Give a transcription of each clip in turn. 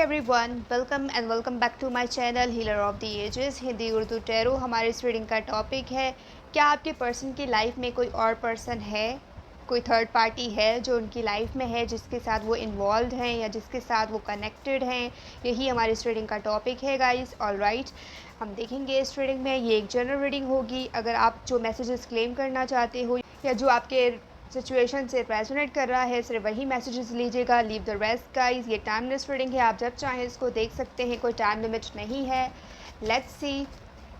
Everyone, welcome back to my channel healer of the ages Hindi Urdu tarot. हमारे इस reading का topic है, क्या आपके पर्सन की लाइफ में कोई और पर्सन है, कोई थर्ड पार्टी है जो उनकी लाइफ में है, जिसके साथ वो इन्वॉल्व हैं या जिसके साथ वो कनेक्टेड हैं। यही हमारे इस रीडिंग का टॉपिक है गाइस। ऑलराइट, हम देखेंगे इस रीडिंग में। ये एक जनरल रीडिंग होगी। अगर आप जो मैसेजेस क्लेम करना चाहते हो या जो आपके सिचुएशन से रेजोनेट कर रहा है, सिर्फ वही मैसेजेस लीजिएगा। Leave the rest guys. ये टाइमलेस रीडिंग है, आप जब चाहें इसको देख सकते हैं, कोई टाइम लिमिट नहीं है। लेट्स सी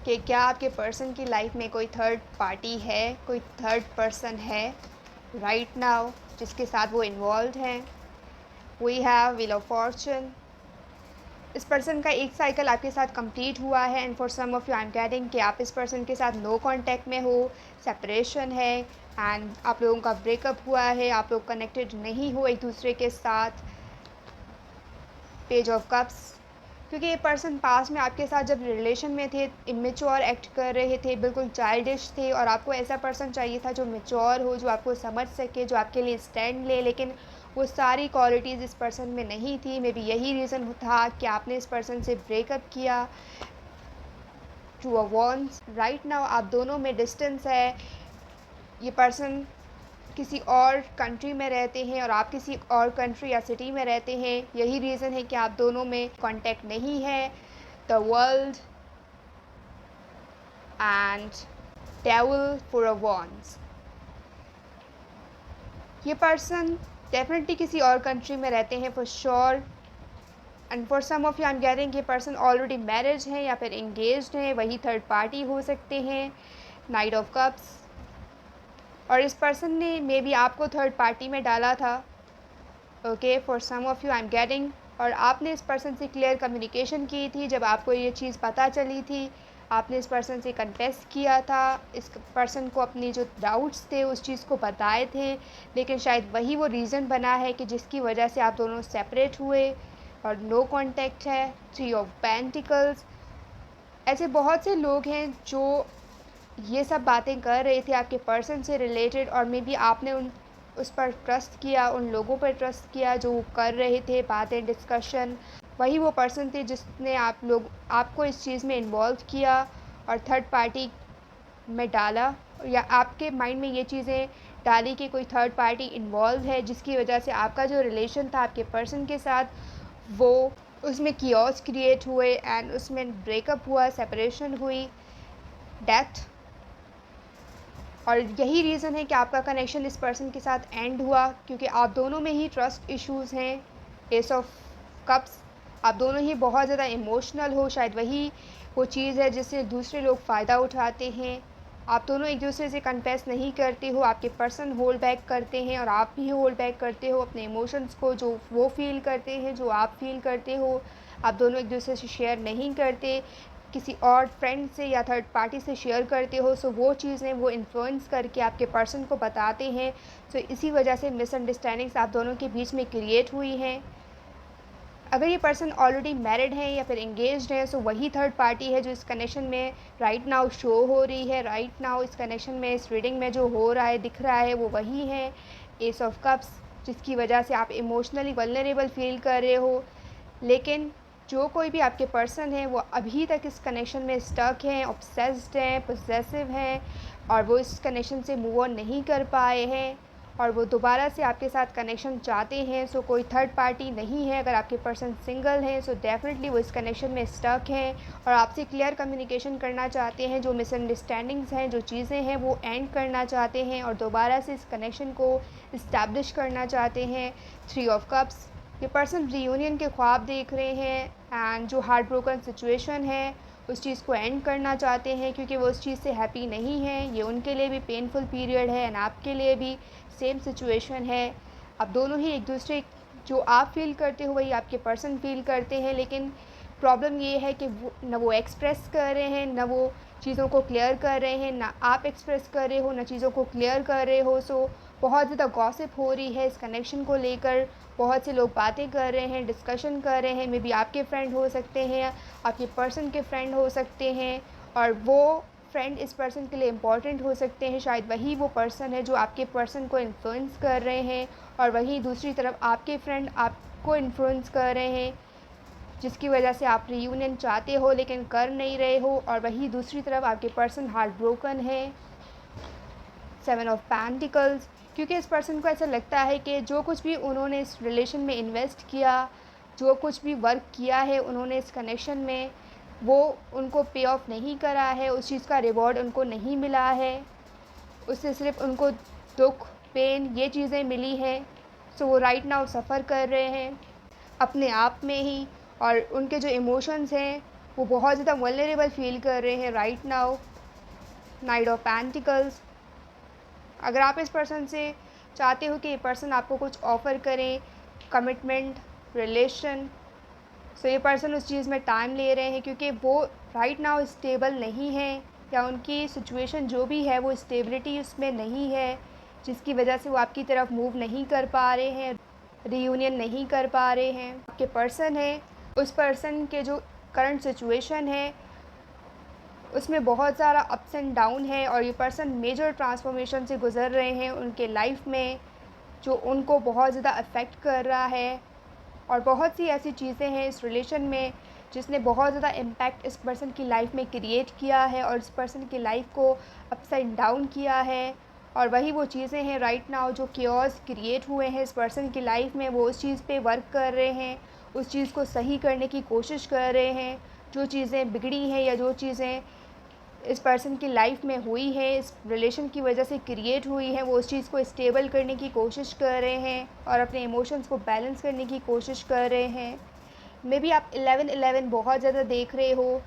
कि क्या आपके पर्सन की लाइफ में कोई थर्ड पार्टी है, कोई थर्ड पर्सन है राइट नाउ जिसके साथ वो इन्वॉल्व हैं। We have wheel of fortune. इस पर्सन का एक साइकिल आपके साथ कंप्लीट हुआ है and for some of you I am getting कि आप इस पर्सन के साथ नो कांटेक्ट में हो, सेपरेशन है एंड आप लोगों का ब्रेकअप हुआ है, आप लोग कनेक्टेड नहीं हो एक दूसरे के साथ। पेज ऑफ कप्स, क्योंकि ये पर्सन पास में आपके साथ जब रिलेशन में थे इमेच्योर एक्ट कर रहे थे, बिल्कुल चाइल्डिश थे, और आपको ऐसा पर्सन चाहिए था जो मेच्योर हो, जो आपको समझ सके, जो आपके लिए स्टैंड ले। लेकिन वो सारी क्वालिटीज़ इस पर्सन में नहीं थी। मे बी यही रीज़न था कि आपने इस पर्सन से ब्रेकअप किया। Two of wands, right now आप दोनों में डिस्टेंस है। ये पर्सन किसी और कंट्री में रहते हैं और आप किसी और कंट्री या सिटी में रहते हैं। यही रीज़न है कि आप दोनों में कांटेक्ट नहीं है। The world and devil four of wands. ये पर्सन डेफिनेटली किसी और कंट्री में रहते हैं for sure and for some of you I am getting ये पर्सन ऑलरेडी मैरिज हैं या फिर एंगेज्ड हैं, वही थर्ड पार्टी हो सकते हैं। नाइट ऑफ कप्स, और इस पर्सन ने मे बी आपको थर्ड पार्टी में डाला था। Okay, for some of you I am getting, और आपने इस पर्सन से क्लियर कम्युनिकेशन की थी। जब आपको ये चीज़ पता चली थी, आपने इस पर्सन से कन्फेस किया था, इस पर्सन को अपनी जो डाउट्स थे उस चीज़ को बताए थे। लेकिन शायद वही वो रीज़न बना है कि जिसकी वजह से आप दोनों सेपरेट हुए और नो कांटेक्ट है। थ्री ऑफ पेंटिकल्स, ऐसे बहुत से लोग हैं जो ये सब बातें कर रहे थे आपके पर्सन से रिलेटेड, और मे बी आपने उस पर ट्रस्ट किया, उन लोगों पर ट्रस्ट किया जो कर रहे थे बातें, डिस्कशन। वही वो पर्सन थे जिसने आपको इस चीज़ में इन्वॉल्व किया और थर्ड पार्टी में डाला, या आपके माइंड में ये चीज़ें डाली कि कोई थर्ड पार्टी इन्वॉल्व है, जिसकी वजह से आपका जो रिलेशन था आपके पर्सन के साथ, वो उसमें कियोस क्रिएट हुए एंड उसमें ब्रेकअप हुआ, सेपरेशन हुई, डेथ। और यही रीज़न है कि आपका कनेक्शन इस पर्सन के साथ एंड हुआ, क्योंकि आप दोनों में ही ट्रस्ट इश्यूज़ हैं। एस ऑफ कप्स, आप दोनों ही बहुत ज़्यादा इमोशनल हो। शायद वही वो चीज़ है जिससे दूसरे लोग फ़ायदा उठाते हैं। आप दोनों एक दूसरे से कन्फेस नहीं करते हो, आपके पर्सन होल्ड बैक करते हैं और आप भी होल्ड बैक करते हो अपने इमोशंस को, जो वो फील करते हैं, जो आप फील करते हो। आप दोनों एक दूसरे से शेयर नहीं करते, किसी और फ्रेंड से या थर्ड पार्टी से शेयर करते हो। सो वो चीज़ें वो इन्फ्लुएंस करके आपके पर्सन को बताते हैं। सो इसी वजह से मिसअंडरस्टैंडिंग्स आप दोनों के बीच में क्रिएट हुई हैं। अगर ये पर्सन ऑलरेडी मैरिड है या फिर एंगेज्ड है, सो वही थर्ड पार्टी है जो इस कनेक्शन में राइट नाउ शो हो रही है। राइट नाउ इस कनेक्शन में, इस रीडिंग में जो हो रहा है, दिख रहा है, वो वही है। एस ऑफ कप्स, जिसकी वजह से आप इमोशनली वल्नरेबल फील कर रहे हो। लेकिन जो कोई भी आपके पर्सन है वो अभी तक इस कनेक्शन में स्टक हैं, ऑब्सेस्ड हैं, पोजेसिव हैं, और वो इस कनेक्शन से मूव ऑन नहीं कर पाए हैं, और वो दोबारा से आपके साथ कनेक्शन चाहते हैं। सो कोई थर्ड पार्टी नहीं है। अगर आपके पर्सन सिंगल हैं, सो डेफिनेटली वो इस कनेक्शन में स्टक हैं और आपसे क्लियर कम्युनिकेशन करना चाहते हैं। जो मिसअंडरस्टैंडिंग्स हैं, जो चीज़ें हैं, वो एंड करना चाहते हैं और दोबारा से इस कनेक्शन को इस्टेब्लिश करना चाहते हैं। थ्री ऑफ कप्स, ये पर्सन रीयूनियन के ख्वाब देख रहे हैं एंड जो हार्ट ब्रोकन सिचुएशन है उस चीज़ को एंड करना चाहते हैं, क्योंकि वो उस चीज़ से हैप्पी नहीं है। ये उनके लिए भी पेनफुल पीरियड है एंड आपके लिए भी सेम सिचुएशन है। अब दोनों ही एक दूसरे, जो आप फील करते हो वही आपके पर्सन फील करते हैं। लेकिन प्रॉब्लम ये है कि वो एक्सप्रेस कर रहे हैं, ना वो चीज़ों को क्लियर कर रहे हैं, ना आप एक्सप्रेस कर रहे हो, ना चीज़ों को क्लियर कर रहे हो। सो बहुत ज़्यादा गॉसिप हो रही है इस कनेक्शन को लेकर। बहुत से लोग बातें कर रहे हैं, डिस्कशन कर रहे हैं। मे बी आपके फ्रेंड हो सकते हैं, आपके पर्सन के फ्रेंड हो सकते हैं, और वो फ्रेंड इस पर्सन के लिए इम्पॉर्टेंट हो सकते हैं। शायद वही वो पर्सन है जो आपके पर्सन को इन्फ्लुएंस कर रहे हैं, और वहीं दूसरी तरफ आपके फ्रेंड आपको इन्फ्लुएंस कर रहे हैं। जिसकी वजह से आप रीयूनियन चाहते हो लेकिन कर नहीं रहे हो, और वहीं दूसरी तरफ आपके पर्सन हार्ट ब्रोकन है, 7 ऑफ पेंटिकल्स, क्योंकि इस पर्सन को ऐसा लगता है कि जो कुछ भी उन्होंने इस रिलेशन में इन्वेस्ट किया, जो कुछ भी वर्क किया है उन्होंने इस कनेक्शन में, वो उनको पे ऑफ नहीं करा है, उस चीज़ का रिवॉर्ड उनको नहीं मिला है, उससे सिर्फ उनको दुख, पेन, ये चीज़ें मिली हैं। सो वो राइट नाउ सफ़र कर रहे हैं अपने आप में ही, और उनके जो इमोशंस हैं वो बहुत ज़्यादा वल्नरेबल फील कर रहे हैं right now. Night of pentacles, अगर आप इस पर्सन से चाहते हो कि ये पर्सन आपको कुछ ऑफ़र करें, कमिटमेंट, रिलेशन, सो ये पर्सन उस चीज़ में टाइम ले रहे हैं क्योंकि वो राइट नाउ स्टेबल नहीं है, या उनकी सिचुएशन जो भी है वो स्टेबिलिटी उसमें नहीं है, जिसकी वजह से वो आपकी तरफ मूव नहीं कर पा रहे हैं, रीयूनियन नहीं कर पा रहे हैं। आपके पर्सन है, उस पर्सन के जो करंट सिचुएशन है उसमें बहुत सारा अप्स एंड डाउन है, और ये पर्सन मेजर ट्रांसफॉर्मेशन से गुज़र रहे हैं उनके लाइफ में, जो उनको बहुत ज़्यादा अफेक्ट कर रहा है। और बहुत सी ऐसी चीज़ें हैं इस रिलेशन में जिसने बहुत ज़्यादा इम्पैक्ट इस पर्सन की लाइफ में क्रिएट किया है और इस पर्सन की लाइफ को अप्स एंड डाउन किया है। और वही वो चीज़ें हैं राइट नाउ जो क्योस क्रिएट हुए हैं इस पर्सन की लाइफ में, वो उस चीज़ पे वर्क कर रहे हैं, उस चीज़ को सही करने की कोशिश कर रहे हैं। जो चीज़ें बिगड़ी हैं या जो चीज़ें इस पर्सन की लाइफ में हुई है, इस रिलेशन की वजह से क्रिएट हुई है, वो उस चीज़ को स्टेबल करने की कोशिश कर रहे हैं और अपने इमोशंस को बैलेंस करने की कोशिश कर रहे हैं। मे बी आप 11-11 बहुत ज़्यादा देख रहे हो,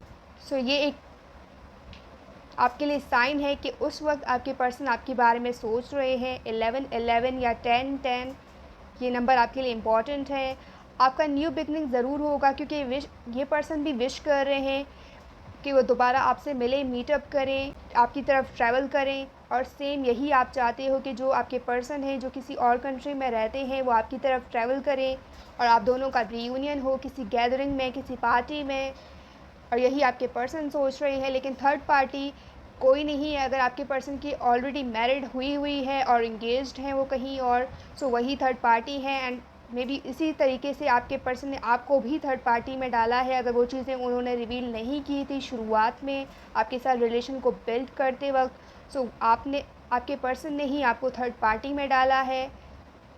सो ये एक आपके लिए साइन है कि उस वक्त आपके पर्सन आपके बारे में सोच रहे हैं। 11-11 या 10-10 ये नंबर आपके लिए इम्पॉर्टेंट है। आपका न्यू बिगनिंग ज़रूर होगा क्योंकि ये पर्सन भी विश कर रहे हैं कि वो दोबारा आपसे मिले, मीटअप करें, आपकी तरफ ट्रैवल करें, और सेम यही आप चाहते हो कि जो आपके पर्सन हैं जो किसी और कंट्री में रहते हैं वो आपकी तरफ ट्रैवल करें और आप दोनों का रीयूनियन हो किसी गैदरिंग में, किसी पार्टी में, और यही आपके पर्सन सोच रहे हैं। लेकिन थर्ड पार्टी कोई नहीं है। अगर आपके पर्सन की ऑलरेडी मैरिड हुई है और इंगेज्ड हैं वो कहीं और, सो वही थर्ड पार्टी है। एंड मे बी इसी तरीके से आपके पर्सन ने आपको भी थर्ड पार्टी में डाला है, अगर वो चीज़ें उन्होंने रिवील नहीं की थी शुरुआत में आपके साथ रिलेशन को बिल्ड करते वक्त। सो आपके पर्सन ने ही आपको थर्ड पार्टी में डाला है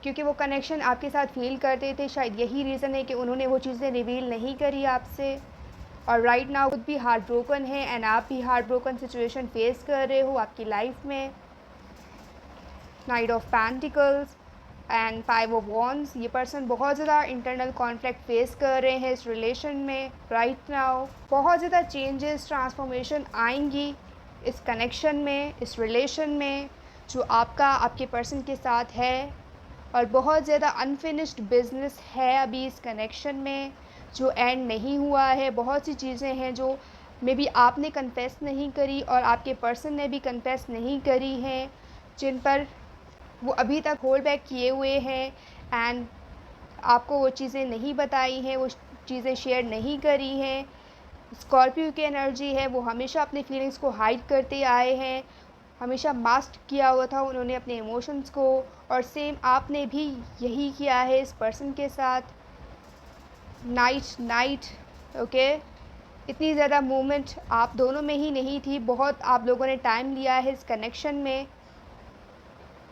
क्योंकि वो कनेक्शन आपके साथ फील करते थे। शायद यही रीज़न है कि उन्होंने वो चीज़ें रिवील नहीं करी आपसे, और राइट नाउ खुद भी हार्ट ब्रोकन है एंड आप भी हार्ट ब्रोकन सिचुएशन फेस कर रहे हो आपकी लाइफ में। Night of pentacles and 5 of wands, ये पर्सन बहुत ज़्यादा इंटरनल कॉन्फ्लिक्ट फेस कर रहे हैं इस रिलेशन में राइट नाउ। बहुत ज़्यादा चेंजेस, ट्रांसफॉर्मेशन आएंगी इस कनेक्शन में, इस रिलेशन में जो आपके पर्सन के साथ है, और बहुत ज़्यादा अनफिनिश्ड बिजनेस है अभी इस कनेक्शन में जो एंड नहीं हुआ है। बहुत सी चीज़ें हैं जो मे बी आपने कन्फेस नहीं करी और आपके पर्सन ने भी कन्फेस नहीं करी हैं, जिन पर वो अभी तक होल्ड बैक किए हुए हैं एंड आपको वो चीज़ें नहीं बताई हैं, वो चीज़ें शेयर नहीं करी हैं। स्कॉर्पियो की एनर्जी है, वो हमेशा अपनी फीलिंग्स को हाइड करते आए हैं, हमेशा मास्क किया हुआ था उन्होंने अपने इमोशंस को, और सेम आपने भी यही किया है इस पर्सन के साथ। नाइट ओके, इतनी ज़्यादा मूवमेंट आप दोनों में ही नहीं थी, बहुत आप लोगों ने टाइम लिया है इस कनेक्शन में।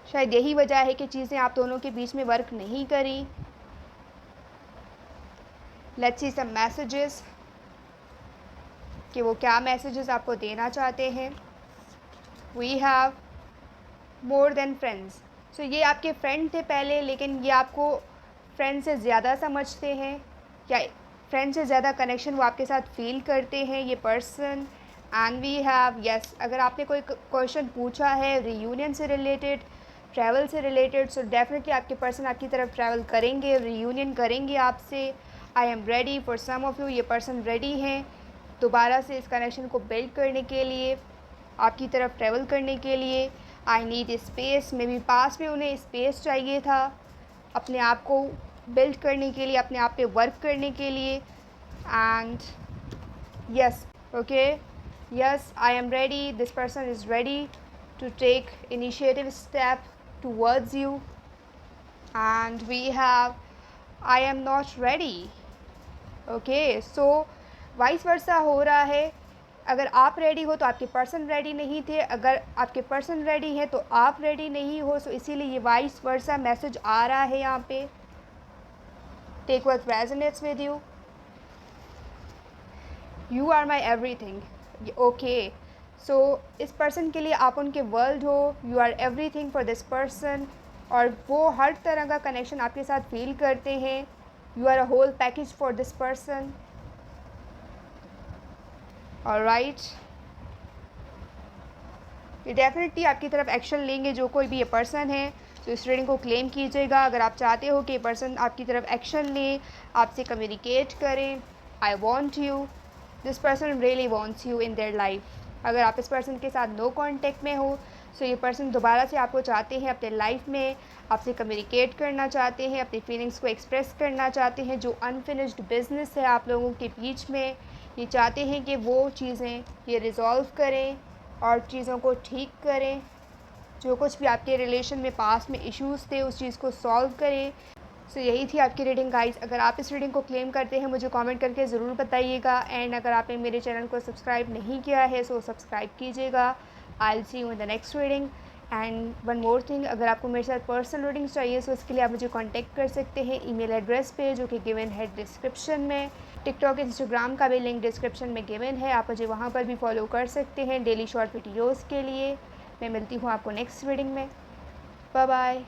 शायद यही वजह है कि चीज़ें आप दोनों के बीच में वर्क नहीं करी। लेट्स सी सम मैसेजेस कि वो क्या मैसेजेस आपको देना चाहते हैं। We have more than friends, so ये आपके फ्रेंड थे पहले, लेकिन ये आपको फ्रेंड से ज़्यादा समझते हैं या फ्रेंड से ज़्यादा कनेक्शन वो आपके साथ फील करते हैं ये person. And we have yes, अगर आपने कोई क्वेश्चन पूछा है रीयूनियन से रिलेटेड, ट्रैवल से रिलेटेड, सो डेफिनेटली आपके पर्सन आपकी तरफ ट्रैवल करेंगे, रीयूनियन करेंगे आपसे। I am ready for some of you, ये पर्सन रेडी हैं दोबारा से इस कनेक्शन को बिल्ड करने के लिए, आपकी तरफ ट्रैवल करने के लिए। I need space, maybe पास में उन्हें स्पेस चाहिए था अपने आप को बिल्ड करने के लिए, अपने आप पे वर्क करने के लिए। And yes okay, yes I am ready, this person is ready to take initiative step towards you. And we have I am not ready, okay, so vice versa हो रहा है। अगर आप रेडी हो तो आपके पर्सन रेडी नहीं थे, अगर आपके पर्सन रेडी हैं तो आप रेडी नहीं हो, सो इसीलिए ये वाइस वर्सा मैसेज आ रहा है यहाँ पे। Take what resonates with you. You are my everything. Okay, so इस पर्सन के लिए आप उनके वर्ल्ड हो, you are everything for this person, और वो हर तरह का कनेक्शन आपके साथ फील करते हैं। You are a whole package for this person. Alright, ये डेफिनेटली आपकी तरफ एक्शन लेंगे जो कोई भी ये पर्सन है। तो इस रीडिंग को क्लेम कीजिएगा अगर आप चाहते हो कि ये पर्सन आपकी तरफ एक्शन ले, आपसे कम्युनिकेट करें। I want you, this person really wants you in their life. अगर आप इस पर्सन के साथ नो कॉन्टेक्ट में हो, सो ये पर्सन दोबारा से आपको चाहते हैं अपने लाइफ में, आपसे कम्युनिकेट करना चाहते हैं, अपनी फीलिंग्स को एक्सप्रेस करना चाहते हैं। जो अनफिनिश्ड बिजनेस है आप लोगों के बीच में, ये चाहते हैं कि वो चीज़ें ये रिज़ॉल्व करें और चीज़ों को ठीक करें। जो कुछ भी आपके रिलेशन में पास में इश्यूज़ थे उस चीज़ को सॉल्व करें। सो यही थी आपकी रीडिंग गाइस। अगर आप इस रीडिंग को क्लेम करते हैं मुझे कमेंट करके ज़रूर बताइएगा। एंड अगर आपने मेरे चैनल को सब्सक्राइब नहीं किया है सो सब्सक्राइब कीजिएगा। I will see you in the next reading. And one more thing, अगर आपको मेरे साथ पर्सनल रीडिंग्स चाहिए सो इसके लिए आप मुझे कांटेक्ट कर सकते हैं ईमेल एड्रेस पे जो कि गिवन है डिस्क्रिप्शन में। टिकटॉक इंस्टाग्राम का भी लिंक डिस्क्रिप्शन में गिवन है, आप मुझे वहाँ पर भी फॉलो कर सकते हैं डेली शॉर्ट वीडियोज़ के लिए। मैं मिलती हूँ आपको नेक्स्ट रीडिंग में। Bye bye.